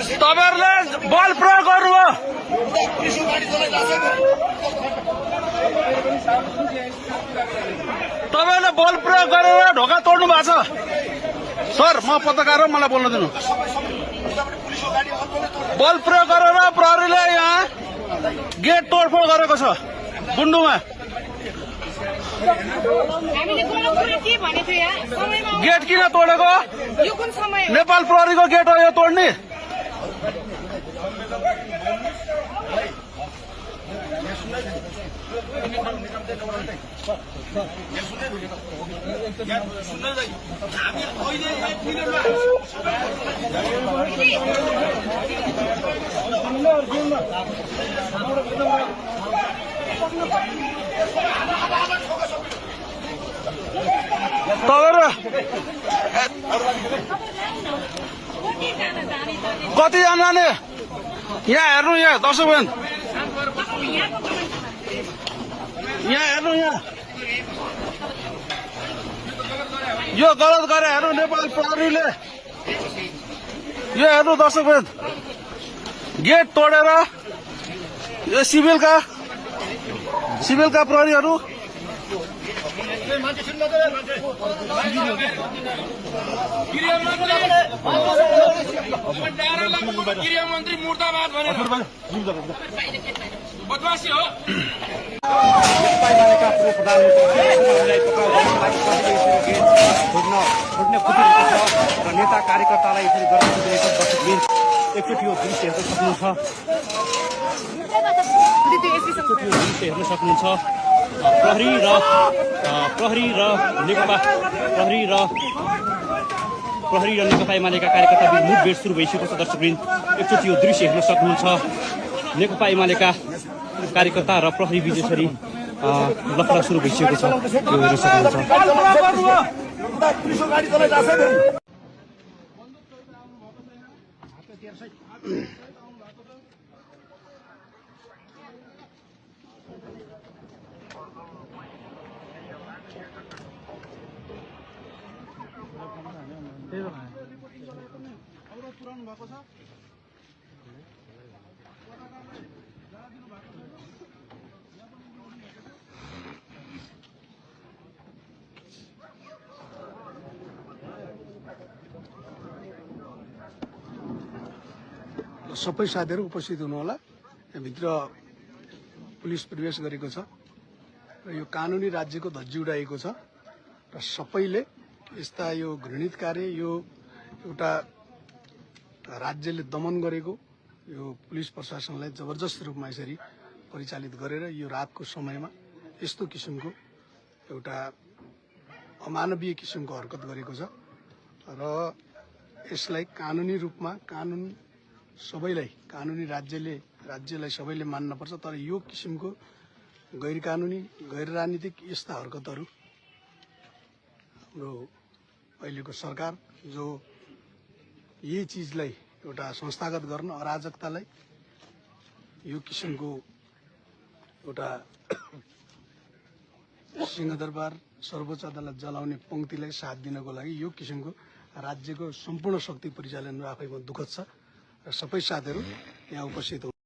तपाईहरुले बल प्रयोग गर्नुभयो। तपाईहरुले बल प्रयोग गरेर ढोका तोड्नु भएको छ। सर म पत्रकार हो, मलाई बोल्न दिनु। बल प्रयोग गरेर प्रहरीले यहाँ गेट तोडफोड गरेको छ बुन्डुमा। गेट किन तोडेको? नेपाल प्रहरीको गेट हो यो तोड्ने। कतिजना जाने यहाँ हेर्नु, यहाँ दर्शकबिन यहाँ हेर्नु, यहाँ यो गलत गरे हेर्नु नेपाल प्रहरीले। यो हेर्नु दर्शकबिन, गेट तोडेर यो सिभिलका प्रहरीहरू गृहमन्त्री मुर्दाबाद भनेर बदमासी हो। नेता कार्यकर्तालाई यसरी गर्न एकचोटि यो दृश्य हेर्न सक्नुहुन्छ। प्रहरी र नेकपा एमालेका कार्यकर्ता बीच मुठभेड सुरु भइसकेको छ। दर्शकवृन्द एकचोटि यो दृश्य हेर्न सक्नुहुन्छ। नेकपा एमालेका कार्यकर्ता र प्रहरी बीच यसरी लफडा सुरु भइसकेको छ, यो हेर्न सक्नुहुन्छ। सबै साथीहरू उपस्थित हुनुहोला। भित्र पुलिस प्रवेश गरेको छ र यो कानुनी राज्यको धज्जी उडाएको छ र सबैले यस्ता यो घृणित कार्य, यो एउटा राज्यले दमन गरेको यो पुलिस प्रशासनलाई जबरजस्त रूपमा यसरी परिचालित गरेर यो रातको समयमा यस्तो किसिमको एउटा अमानवीय किसिमको हरकत गरेको छ र यसलाई कानुनी रूपमा कानुनी राज्यलाई सबैले मान्नुपर्छ। तर यो किसिमको गैर कानुनी, गैर राजनीतिक यस्ता हरकतहरू हाम्रो अहिलेको सरकार जो यही चीजलाई एउटा संस्थागत गर्न, अराजकतालाई यो किसिमको एउटा सिंहदरबार सर्वोच्च अदालत जलाउने पंक्तिलाई साथ दिनको लागि यो किसिमको राज्यको सम्पूर्ण शक्ति परिचालन आफैमा दुःखद छ र सबै साथीहरू यहाँ उपस्थित